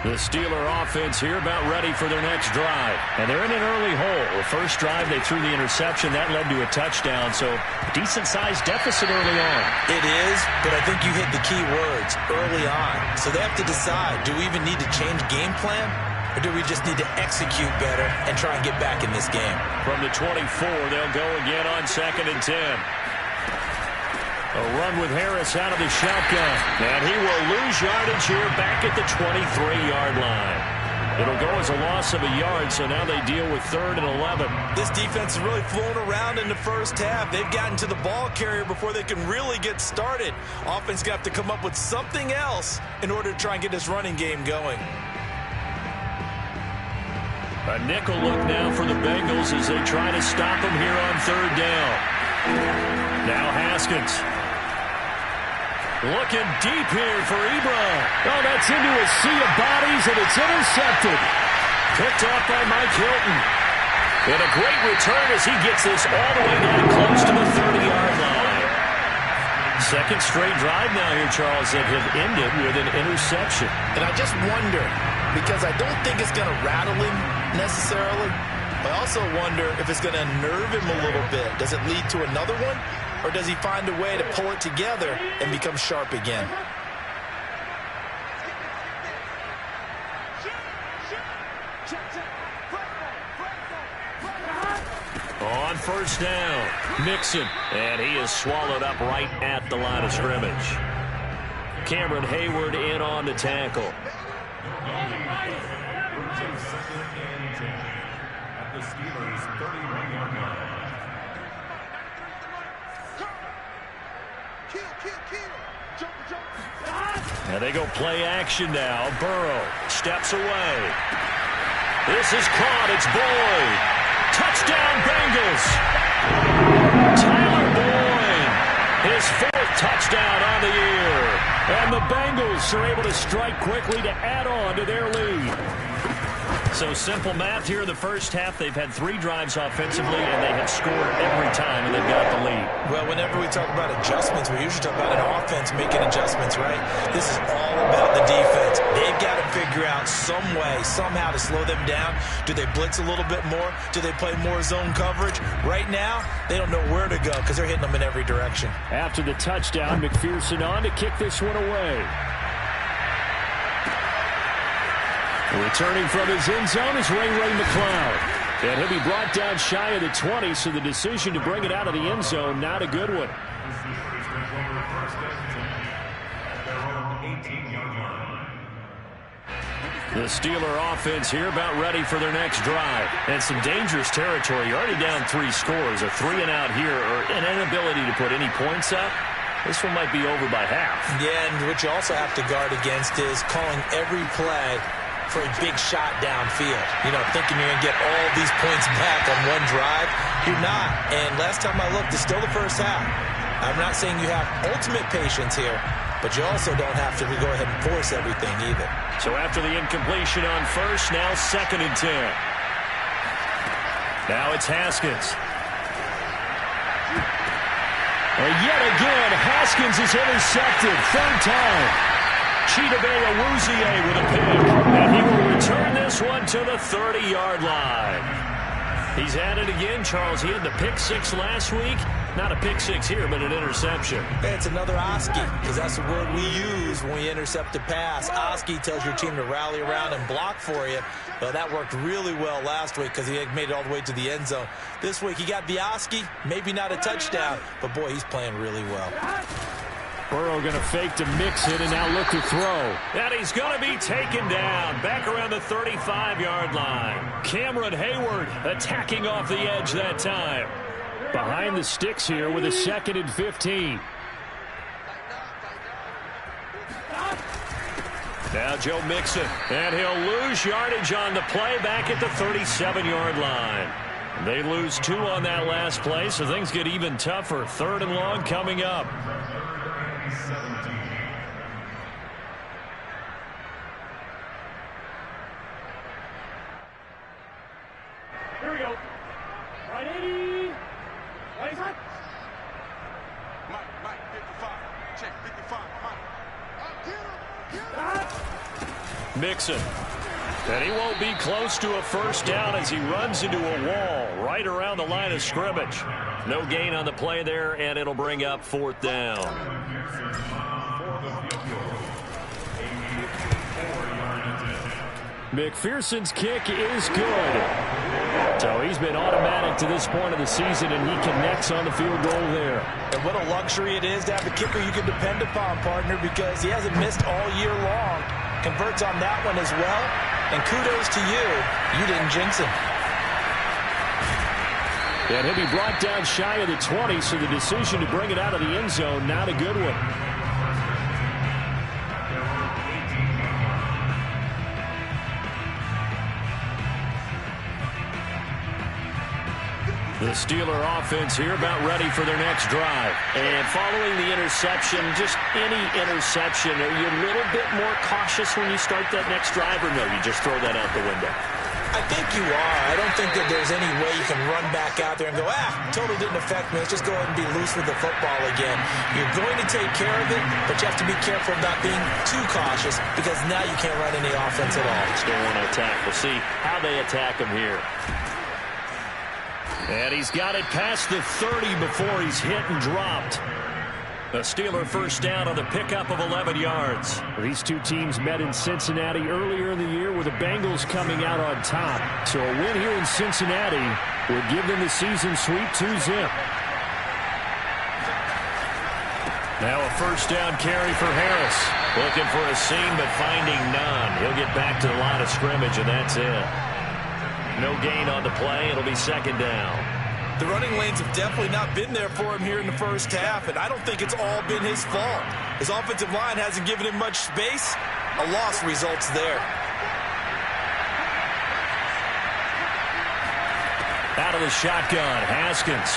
The Steeler offense here about ready for their next drive. And they're in an early hole. The first drive, they threw the interception. That led to a touchdown, so decent-sized deficit early on. It is, but I think you hit the key words, early on. So they have to decide, do we even need to change game plan? Or do we just need to execute better and try and get back in this game? From the 24, they'll go again on 2nd and 10. A run with Harris out of the shotgun. And he will lose yardage here back at the 23-yard line. It'll go as a loss of a yard, so now they deal with 3rd and 11. This defense is really flown around in the first half. They've gotten to the ball carrier before they can really get started. Offense got to come up with something else in order to try and get this running game going. A nickel look now for the Bengals as they try to stop them here on 3rd down. Now Haskins. Looking deep here for Ebron. Oh, that's into a sea of bodies, and it's intercepted. Picked off by Mike Hilton. And a great return as he gets this all the way down close to the 30-yard line. Second straight drive now here, Charles, that have ended with an interception. And I just wonder, because I don't think it's going to rattle him necessarily, but I also wonder if it's going to unnerve him a little bit. Does it lead to another one? Or does he find a way to pull it together and become sharp again? On 1st down, Mixon. And he is swallowed up right at the line of scrimmage. Cameron Hayward in on the tackle. At the Steelers' 31-yard line. And they go play action now. Burrow steps away. This is caught. It's Boyd. Touchdown, Bengals. Tyler Boyd. His 4th touchdown on the year. And the Bengals are able to strike quickly to add on to their lead. So simple math here in the first half. They've had 3 drives offensively, and they have scored every time, and they've got the lead. Well, whenever we talk about adjustments, we usually talk about an offense making adjustments, right? This is all about the defense. They've got to figure out some way, somehow to slow them down. Do they blitz a little bit more? Do they play more zone coverage? Right now, they don't know where to go because they're hitting them in every direction. After the touchdown, McPherson on to kick this one away. Returning from his end zone is Ray McCloud. And he'll be brought down shy of the 20, so the decision to bring it out of the end zone, not a good one. The Steeler offense here about ready for their next drive. And some dangerous territory. You're already down 3 scores. A 3-and-out here, or an inability to put any points up. This one might be over by half. Yeah, and what you also have to guard against is calling every play for a big shot downfield. You know, thinking you're going to get all these points back on one drive. You're not. And last time I looked, it's still the first half. I'm not saying you have ultimate patience here, but you also don't have to go ahead and force everything either. So after the incompletion on 1st, now 2nd and 10. Now it's Haskins. And yet again, Haskins is intercepted. 3rd time. Chidobe Awuzie with a pick. And he will return this one to the 30-yard line. He's at it again, Charles. He had the pick 6 last week. Not a pick 6 here, but an interception. It's another Oski, because that's the word we use when we intercept a pass. Oski tells your team to rally around and block for you. Well, that worked really well last week because he had made it all the way to the end zone. This week he got the Oski, maybe not a touchdown, but boy, he's playing really well. Burrow going to fake to mix it and now look to throw. And he's going to be taken down back around the 35-yard line. Cameron Hayward attacking off the edge that time. Behind the sticks here with a 2nd and 15. Now Joe Mixon, and he'll lose yardage on the play back at the 37-yard line. They lose 2 on that last play, so things get even tougher. 3rd and long coming up. Here we go. Right 80. Right side. Mike, 55. Check 55. Mike. Mixon. And he won't be close to a first down as he runs into a wall right around the line of scrimmage. No gain on the play there, and it'll bring up fourth down. McPherson's kick is good. So he's been automatic to this point of the season, and he connects on the field goal there. And what a luxury it is to have a kicker you can depend upon, partner, because he hasn't missed all year long. Converts on that one as well. And kudos to you. You didn't jinx him. And he'll be brought down shy of the 20, so the decision to bring it out of the end zone, not a good one. The Steeler offense here about ready for their next drive. And following the interception, just any interception, are you a little bit more cautious when you start that next drive, or no, you just throw that out the window? I think you are. I don't think that there's any way you can run back out there and go, totally didn't affect me. Let's just go ahead and be loose with the football again. You're going to take care of it, but you have to be careful about being too cautious because now you can't run any offense at all. Still want to attack. We'll see how they attack him here. And he's got it past the 30 before he's hit and dropped. A Steeler first down on the pickup of 11 yards. These two teams met in Cincinnati earlier in the year with the Bengals coming out on top. So a win here in Cincinnati would give them the season sweep 2-zip. Now a first down carry for Harris. Looking for a seam but finding none. He'll get back to the line of scrimmage and that's it. No gain on the play. It'll be second down. The running lanes have definitely not been there for him here in the first half, and I don't think it's all been his fault. His offensive line hasn't given him much space. A loss results there. Out of the shotgun, Haskins.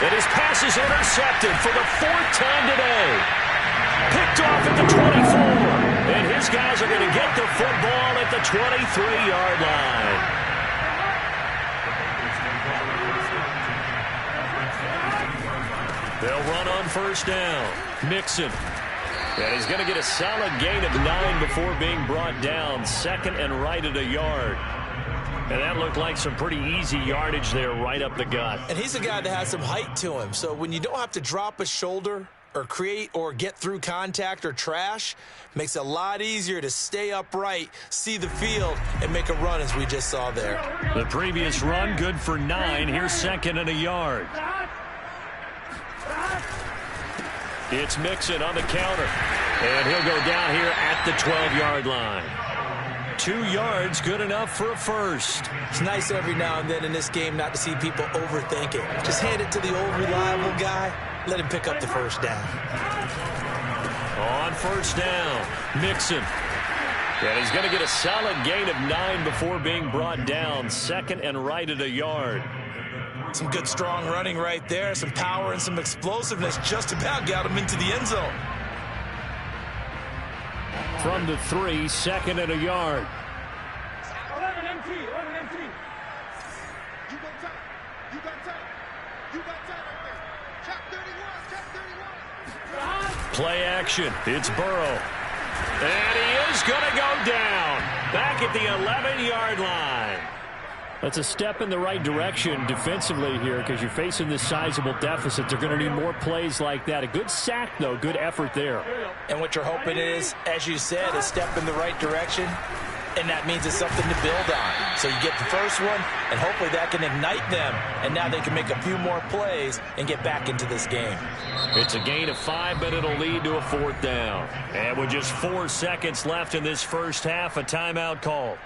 And his pass is intercepted for the fourth time today. Picked off at the 24. And his guys are going to get the football at the 23-yard line. They'll run on first down. Mixon. And he's going to get a solid gain of 9 before being brought down. Second and right at a yard. And that looked like some pretty easy yardage there right up the gut. And he's a guy that has some height to him. So when you don't have to drop a shoulder or create or get through contact or trash, makes it a lot easier to stay upright, see the field, and make a run as we just saw there. The previous run good for 9. Here's second and a yard. It's Mixon on the counter. And he'll go down here at the 12-yard line. 2 yards, good enough for a first. It's nice every now and then in this game not to see people overthink it. Just hand it to the old reliable guy. Let him pick up the first down. On first down, Mixon. And he's going to get a solid gain of 9 before being brought down. Second and right at a yard. Some good strong running right there. Some power and some explosiveness just about got him into the end zone. From the 3, second and a yard. 11 MT, 11 MT. You got time. You got time. You got time right there. Check 31. Check 31. Play action. It's Burrow. And he is going to go down. Back at the 11-yard line. That's a step in the right direction defensively here because you're facing this sizable deficit. They're going to need more plays like that. A good sack, though. Good effort there. And what you're hoping is, as you said, a step in the right direction. And that means it's something to build on. So you get the first one, and hopefully that can ignite them. And now they can make a few more plays and get back into this game. It's a gain of 5, but it'll lead to a fourth down. And with just 4 seconds left in this first half, a timeout call.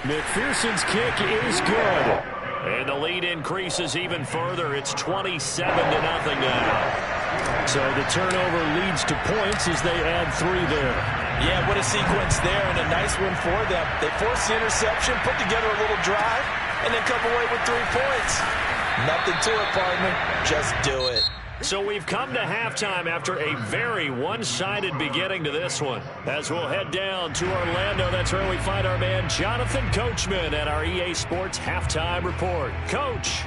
McPherson's kick is good. And the lead increases even further. It's 27-0 now. So the turnover leads to points as they add 3 there. Yeah, what a sequence there, and a nice one for them. They force the interception, put together a little drive, and then come away with 3 points. Nothing to it, partner. Just do it. So we've come to halftime after a very one-sided beginning to this one. As we'll head down to Orlando, that's where we find our man Jonathan Coachman at our EA Sports Halftime Report. Coach.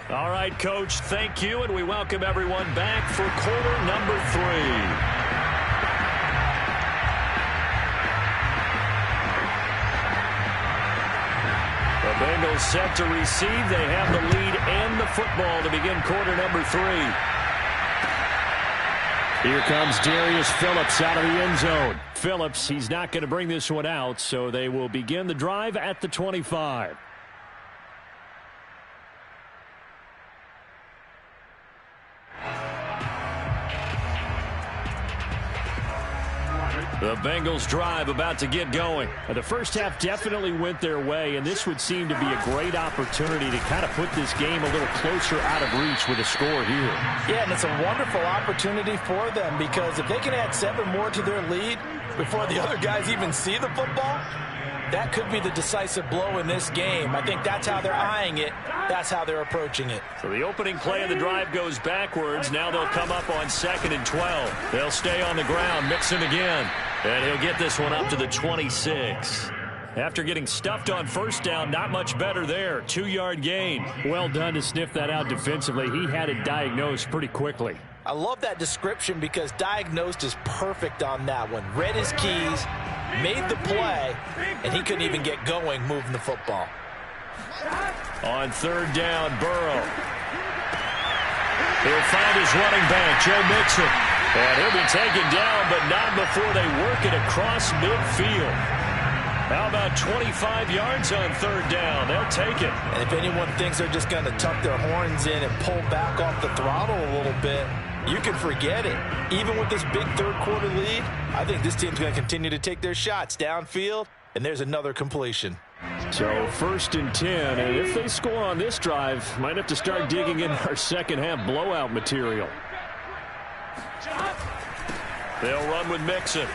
All right, Coach, thank you, and we welcome everyone back for quarter number 3. The Bengals set to receive. They have the lead and the football to begin quarter number 3. Here comes Darius Phillips out of the end zone. Phillips, he's not going to bring this one out, so they will begin the drive at the 25. The Bengals drive about to get going. The first half definitely went their way, and this would seem to be a great opportunity to kind of put this game a little closer out of reach with a score here. Yeah, and it's a wonderful opportunity for them because if they can add 7 more to their lead before the other guys even see the football, that could be the decisive blow in this game. I think that's how they're eyeing it. That's how they're approaching it. So the opening play of the drive goes backwards. Now they'll come up on 2nd and 12. They'll stay on the ground, Mixon again. And he'll get this one up to the 26. After getting stuffed on first down, not much better there. 2-yard gain. Well done to sniff that out defensively. He had it diagnosed pretty quickly. I love that description because diagnosed is perfect on that one. Read his keys, made the play, and he couldn't even get going moving the football. On 3rd down, Burrow. He'll find his running back, Joe Mixon. And he'll be taken down, but not before they work it across midfield. How about 25 yards on 3rd down? They'll take it. And if anyone thinks they're just going to tuck their horns in and pull back off the throttle a little bit, you can forget it. Even with this big third-quarter lead, I think this team's going to continue to take their shots downfield, and there's another completion. So 1st and 10, and if they score on this drive, might have to start digging in our second-half blowout material. They'll run with Mixon.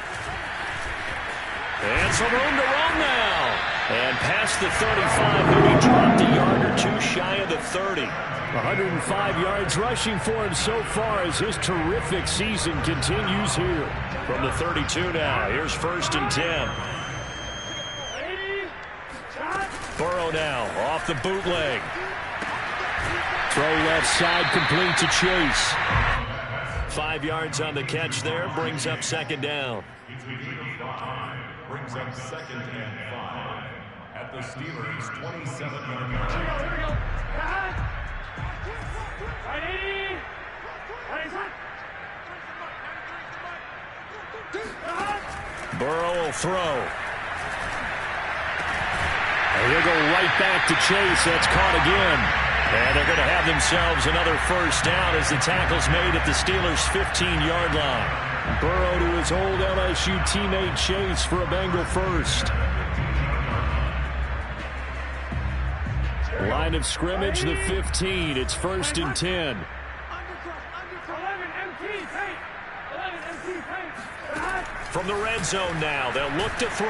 And some room to run now. And past the 35, maybe dropped a yard or 2 shy of the 30. 105 yards rushing for him so far as his terrific season continues here. From the 32 now, here's 1st and 10. Burrow now off the bootleg. Throw left side complete to Chase. 5 yards on the catch there, brings up 2nd down. Brings up 2nd and 5 at the Steelers' 27-yard line. Here we go. Burrow will throw. And he'll go right back to Chase. That's caught again. And they're going to have themselves another 1st down as the tackle's made at the Steelers' 15-yard line. Burrow to his old LSU teammate Chase for a Bengal 1st. Line of scrimmage, the 15. It's 1st and 10. From the red zone now, they'll look to throw.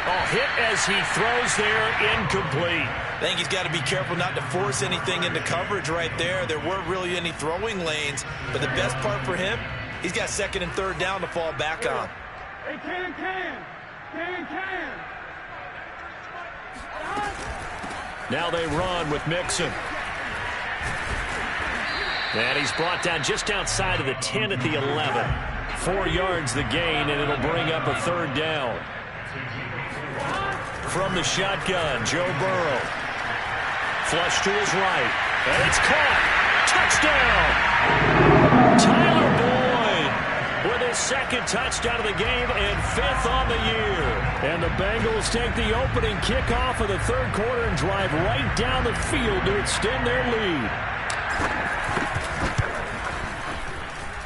Oh, hit as he throws there, incomplete. I think he's got to be careful not to force anything into coverage right there. There weren't really any throwing lanes, but the best part for him, he's got 2nd and 3rd down to fall back on. Hey, can. Now they run with Mixon. And he's brought down just outside of the 10 at the 11. 4 yards the gain, and it'll bring up a 3rd down. From the shotgun, Joe Burrow. Flush to his right. And it's caught. Touchdown! Tyler Boyd with his 2nd touchdown of the game and 5th on the year. And the Bengals take the opening kickoff of the 3rd quarter and drive right down the field to extend their lead.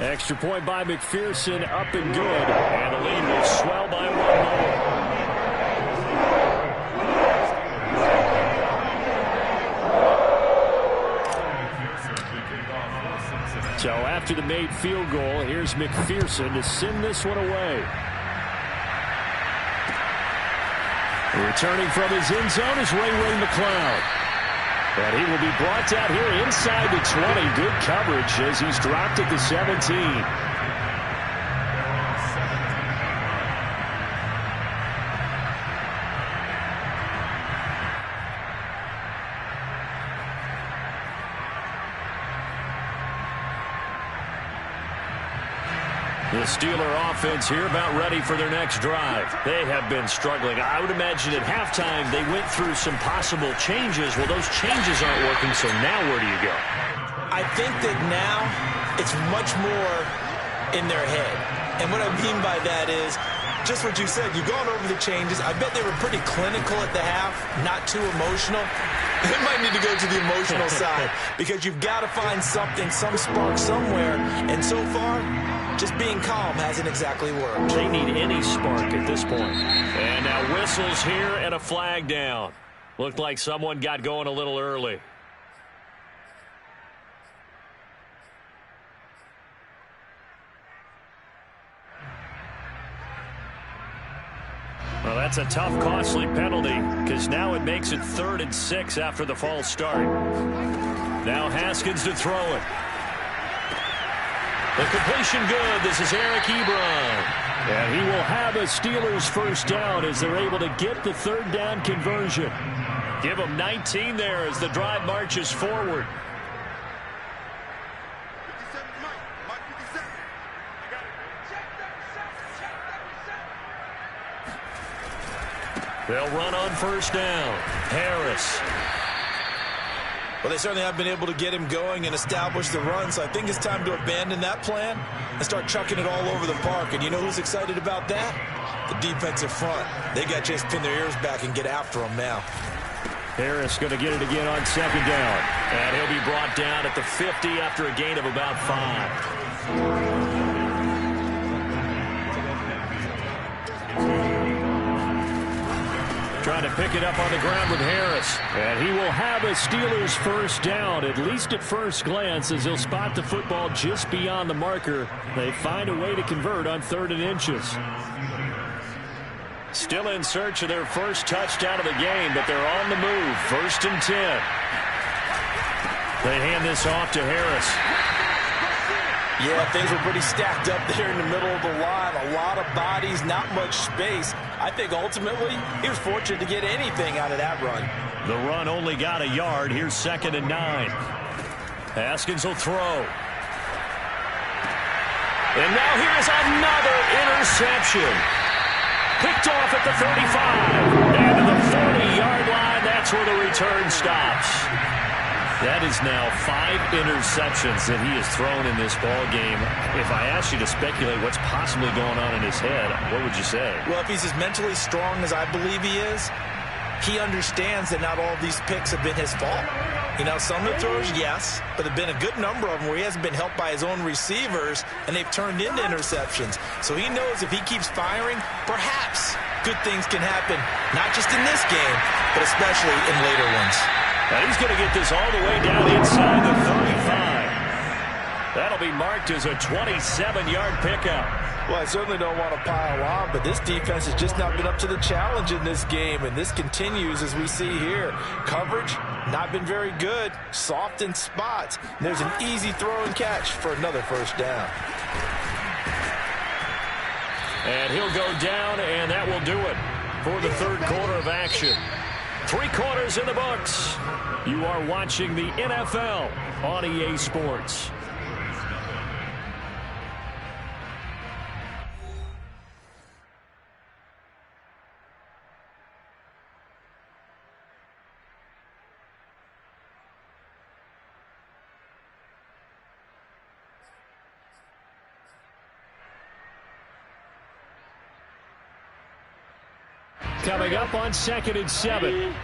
Extra point by McPherson, up and good. And the lead will swell by 1 more. So after the made field goal. Here's McPherson to send this one away. Returning from his end zone is Ray McCloud. And he will be brought down here inside the 20. Good coverage as he's dropped at the 17. The Steeler offense here about ready for their next drive. They have been struggling. I would imagine at halftime they went through some possible changes. Well, those changes aren't working, so now where do you go? I think that now it's much more in their head. And what I mean by that is just what you said. You've gone over the changes. I bet they were pretty clinical at the half, not too emotional. They might need to go to the emotional side because you've got to find something, some spark somewhere. And so far, just being calm hasn't exactly worked. They need any spark at this point. And now whistles here and a flag down. Looked like someone got going a little early. Well, that's a tough, costly penalty because now it makes it 3rd and 6 after the false start. Now Haskins to throw it. The completion good. This is Eric Ebron. And he will have a Steelers first down as they're able to get the 3rd down conversion. Give them 19 there as the drive marches forward. 57, Mike 57. I got it. Check 37, check 37. They'll run on first down. Harris. Well, they certainly have been able to get him going and establish the run, so I think it's time to abandon that plan and start chucking it all over the park. And you know who's excited about that? The defensive front. They got to just pin their ears back and get after him now. Harris going to get it again on 2nd down. And he'll be brought down at the 50 after a gain of about 5. Trying to pick it up on the ground with Harris. And he will have a Steelers first down, at least at first glance, as he'll spot the football just beyond the marker. They find a way to convert on 3rd and inches. Still in search of their first touchdown of the game, but they're on the move. 1st and 10. They hand this off to Harris. Yeah, things were pretty stacked up there in the middle of the line. A lot of bodies, not much space. I think ultimately he was fortunate to get anything out of that run. The run only got a yard. Here's 2nd and 9. Haskins will throw. And now here's another interception. Picked off at the 35. And to the 40-yard line, that's where the return stops. That is now 5 interceptions that he has thrown in this ball game. If I asked you to speculate what's possibly going on in his head, what would you say? Well, if he's as mentally strong as I believe he is, he understands that not all of these picks have been his fault. You know, some of the throws, yes, but there have been a good number of them where he hasn't been helped by his own receivers, and they've turned into interceptions. So he knows if he keeps firing, perhaps good things can happen, not just in this game, but especially in later ones. Now he's going to get this all the way down inside the 35. That'll be marked as a 27-yard pickup. Well, I certainly don't want to pile on, but this defense has just not been up to the challenge in this game, and this continues as we see here. Coverage, not been very good. Soft in spots. And there's an easy throw and catch for another first down. And he'll go down, and that will do it for the 3rd quarter of action. 3 quarters in the books. You are watching the NFL on EA Sports. Coming up on 2nd and 7.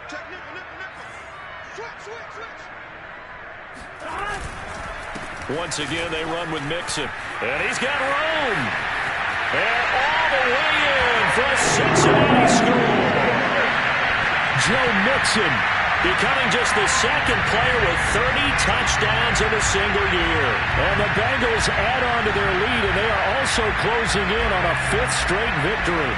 Check nickel. Switch. Once again, they run with Mixon. And he's got room. And all the way in for a Cincinnati score. Joe Mixon becoming just the second player with 30 touchdowns in a single year. And the Bengals add on to their lead, and they are also closing in on a 5th straight victory.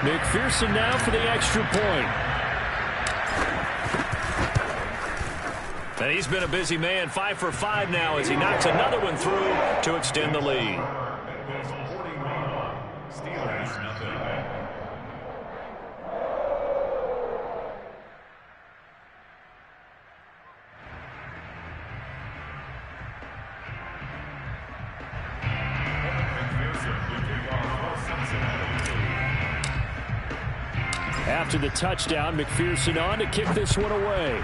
McPherson now for the extra point. And he's been a busy man, 5 for 5 now as he knocks another one through to extend the lead. Steelers nothing. After the touchdown, McPherson on to kick this one away.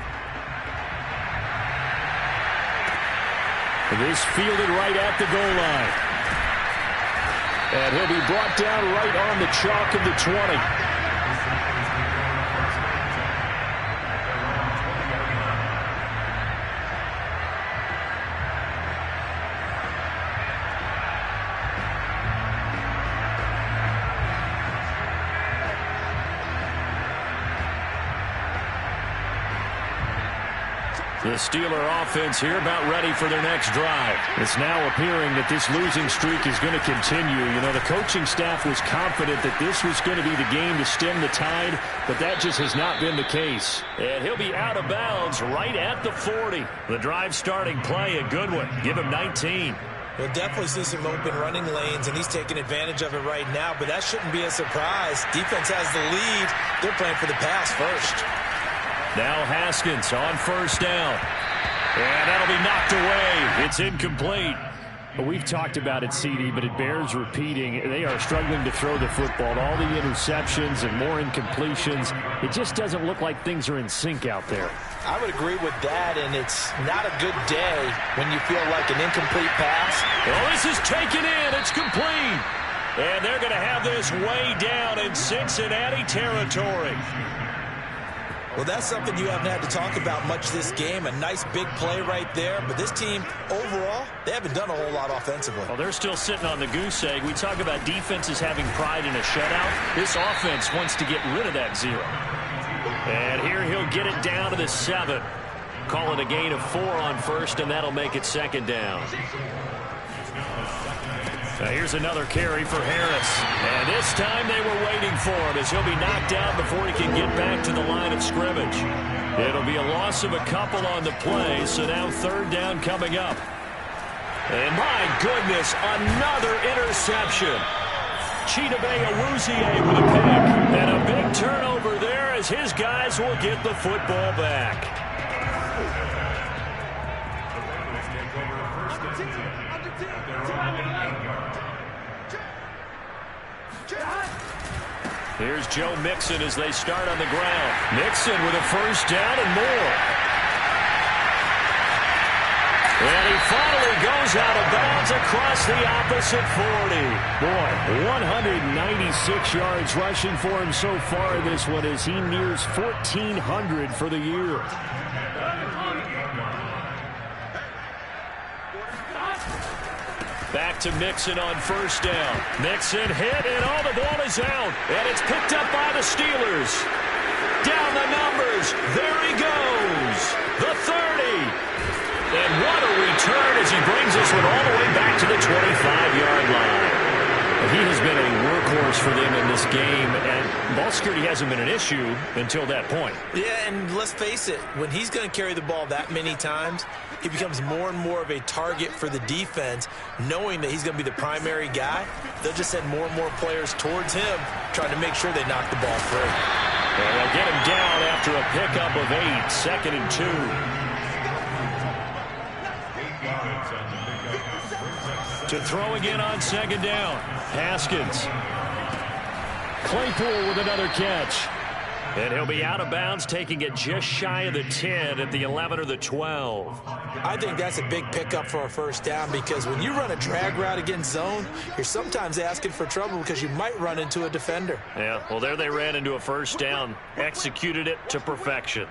This fielded right at the goal line. And he'll be brought down right on the chalk of the 20. The Steeler offense here about ready for their next drive. It's now appearing that this losing streak is going to continue. You know, the coaching staff was confident that this was going to be the game to stem the tide, but that just has not been the case. And he'll be out of bounds right at the 40. The drive starting play, a good one. Give him 19. We'll definitely see some open running lanes, and he's taking advantage of it right now, but that shouldn't be a surprise. Defense has the lead. They're playing for the pass first. Now Haskins on first down. And that'll be knocked away. It's incomplete. Well, we've talked about it, CD, but it bears repeating. They are struggling to throw the football. All the interceptions and more incompletions. It just doesn't look like things are in sync out there. I would agree with that, and it's not a good day when you feel like an incomplete pass. Well, this is taken in. It's complete. And they're going to have this way down in Cincinnati territory. Well, that's something you haven't had to talk about much this game. A nice big play right there. But this team, overall, they haven't done a whole lot offensively. Well, they're still sitting on the goose egg. We talk about defenses having pride in a shutout. This offense wants to get rid of that 0. And here he'll get it down to the 7. Call it a gain of 4 on first, and that'll make it second down. Now here's another carry for Harris. And this time they were waiting for him as he'll be knocked out before he can get back to the line of scrimmage. It'll be a loss of a couple on the play, so now third down coming up. And my goodness, another interception. Chidobe Awuzie with a pick. And a big turnover there as his guys will get the football back. Here's Joe Mixon as they start on the ground. Mixon with a first down and more. And he finally goes out of bounds across the opposite 40. Boy, 196 yards rushing for him so far in this one as he nears 1,400 for the year. Back to Mixon on first down. Mixon hit, and all the ball is out. And it's picked up by the Steelers. Down the numbers. There he goes. The 30. And what a return as he brings this one all the way back to the 25-yard line. He has been a workhorse for them in this game, and ball security hasn't been an issue until that point. Yeah, and let's face it, when he's going to carry the ball that many times, he becomes more and more of a target for the defense, knowing that he's going to be the primary guy. They'll just send more and more players towards him, trying to make sure they knock the ball free. And they'll get him down after a pickup of 8, second and 2. To throw again on second down. Haskins. Claypool with another catch. And he'll be out of bounds, taking it just shy of the 10 at the 11 or the 12. I think that's a big pickup for a first down because when you run a drag route against zone, you're sometimes asking for trouble because you might run into a defender. Yeah, well, there they ran into a first down. Executed it to perfection.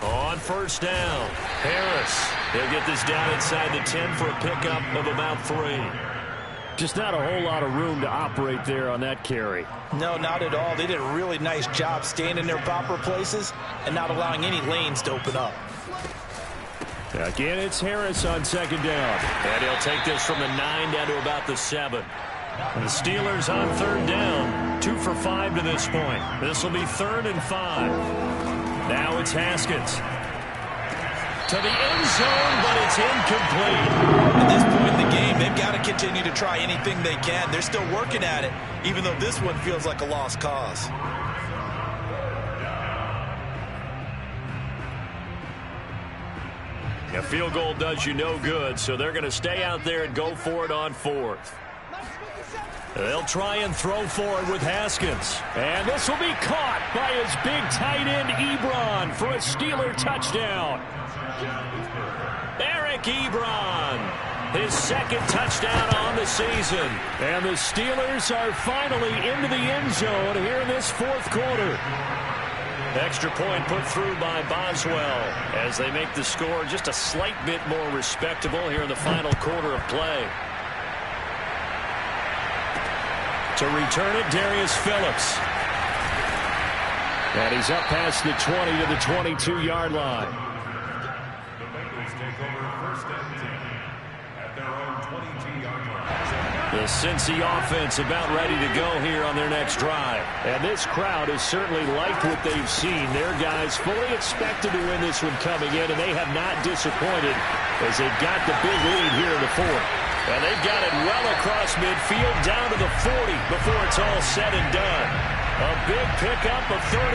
On first down, Harris. He'll get this down inside the 10 for a pickup of about 3. Just not a whole lot of room to operate there on that carry. No, not at all. They did a really nice job staying in their proper places and not allowing any lanes to open up. Again, it's Harris on second down. And he'll take this from the 9 down to about the 7. And the Steelers on third down. 2 for 5 to this point. This will be 3rd and 5. Now it's Haskins. To the end zone, but it's incomplete. At this point in the game, they've got to continue to try anything they can. They're still working at it, even though this one feels like a lost cause. A field goal does you no good, so they're going to stay out there and go for it on 4th. They'll try and throw for it with Haskins. And this will be caught by his big tight end, Ebron, for a Steeler touchdown. Eric Ebron, his 2nd touchdown on the season. And the Steelers are finally into the end zone here in this 4th quarter. Extra point put through by Boswell as they make the score just a slight bit more respectable here in the final quarter of play. To return it, Darius Phillips. And he's up past the 20 to the 22-yard line. The Bengals take over 1st and 10 at their own 22-yard line. The Cincy offense about ready to go here on their next drive. And this crowd has certainly liked what they've seen. Their guys fully expected to win this one coming in, and they have not disappointed as they've got the big lead here in the 4th. And they've got it well across midfield down to the 40 before it's all said and done. A big pickup of 38.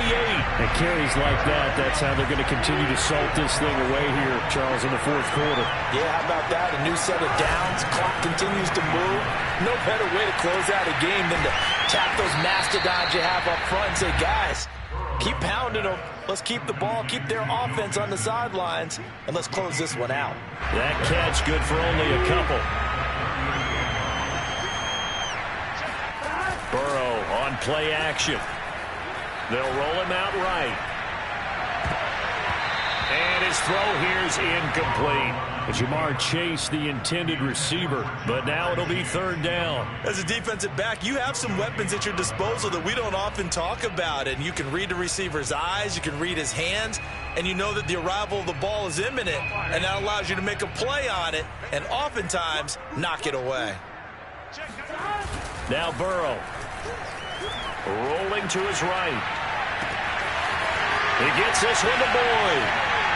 And carries like that, that's how they're going to continue to salt this thing away here, Charles, in the 4th quarter. Yeah, how about that? A new set of downs. Clock continues to move. No better way to close out a game than to tap those mastodons you have up front and say, guys, keep pounding them. Let's keep the ball, keep their offense on the sidelines, and let's close this one out. That catch good for only a couple. Burrow on play action. They'll roll him out right. And his throw here's incomplete. Jamar Chase, the intended receiver. But now it'll be 3rd down. As a defensive back, you have some weapons at your disposal that we don't often talk about. And you can read the receiver's eyes, you can read his hands, and you know that the arrival of the ball is imminent. And that allows you to make a play on it and oftentimes knock it away. Now Burrow. Rolling to his right. He gets this one to Boyd.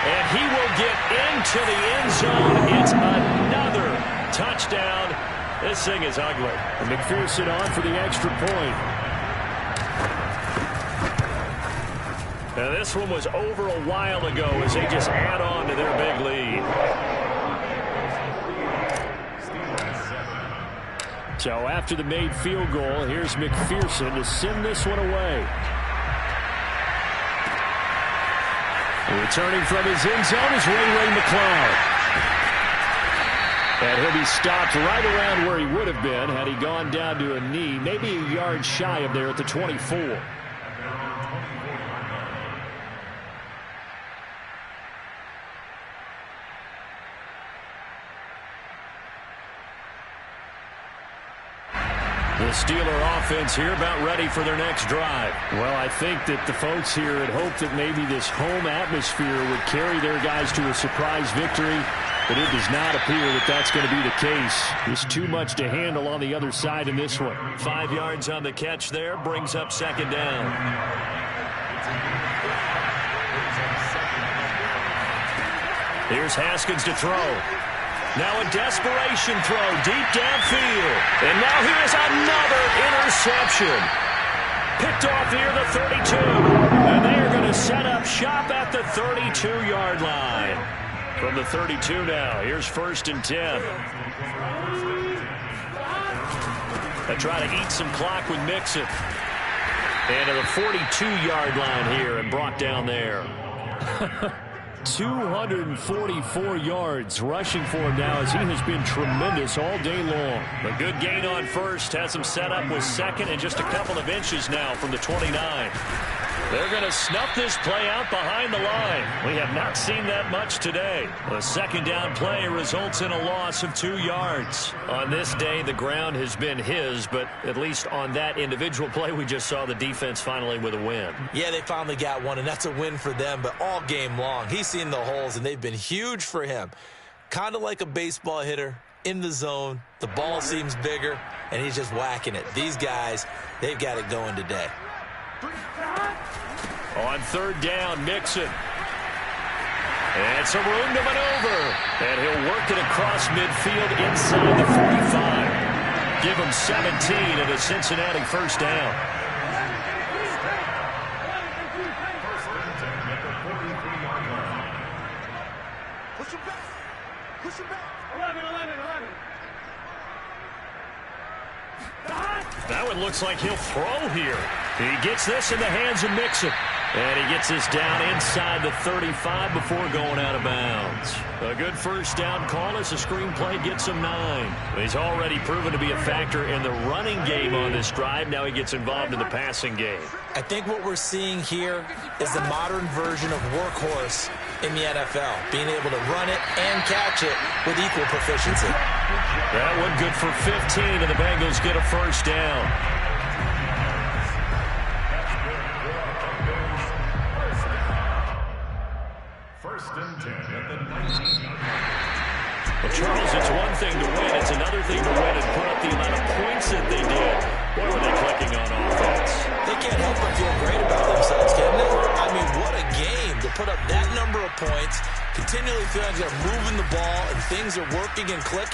And he will get into the end zone. It's another touchdown. This thing is ugly. And McPherson on for the extra point. Now this one was over a while ago as they just add on to their big lead. So after the made field goal, here's McPherson to send this one away. Returning from his end zone is Ray McCloud. And he'll be stopped right around where he would have been had he gone down to a knee, maybe a yard shy of there at the 24. The Steeler offense here about ready for their next drive. Well, I think that the folks here had hoped that maybe this home atmosphere would carry their guys to a surprise victory, but it does not appear that that's going to be the case. Just too much to handle on the other side in this one. 5 yards on the catch there, brings up 2nd down. Here's Haskins to throw. Now a desperation throw deep downfield. And now here's another interception. Picked off near the 32. And they are going to set up shop at the 32-yard line. From the 32 now, here's 1st and 10. They try to eat some clock with Mixon. And to the 42-yard line here and brought down there. 244 yards rushing for him now as he has been tremendous all day long. A good gain on first. Has him set up with second and just a couple of inches now from the 29. They're going to snuff this play out behind the line. We have not seen that much today. A second down play results in a loss of 2 yards. On this day, the ground has been his, but at least on that individual play, we just saw the defense finally with a win. Yeah, they finally got one, and that's a win for them, but all game long, he's seen the holes, and they've been huge for him. Kind of like a baseball hitter in the zone. The ball seems bigger, and he's just whacking it. These guys, they've got it going today. On third down, Mixon. And some room to maneuver. And he'll work it across midfield inside the 45. Give him 17 and a Cincinnati first down. Push him back. Push him back. 11. Now it looks like he'll throw here. He gets this in the hands of Mixon. And he gets this down inside the 35 before going out of bounds. A good first down call as the screen play gets him 9. He's already proven to be a factor in the running game on this drive. Now he gets involved in the passing game. I think what we're seeing here is the modern version of workhorse in the NFL, being able to run it and catch it with equal proficiency. That one good for 15, and the Bengals get a first down. First and 10 at the 19. Well, Charles, it's one thing to win. It's another thing to win and put up the amount of points that they did. What were they clicking on offense? They can't help but feel great about themselves, can they? I mean, what a game to put up that number of points, continually feeling like they're moving the ball and things are working and clicking.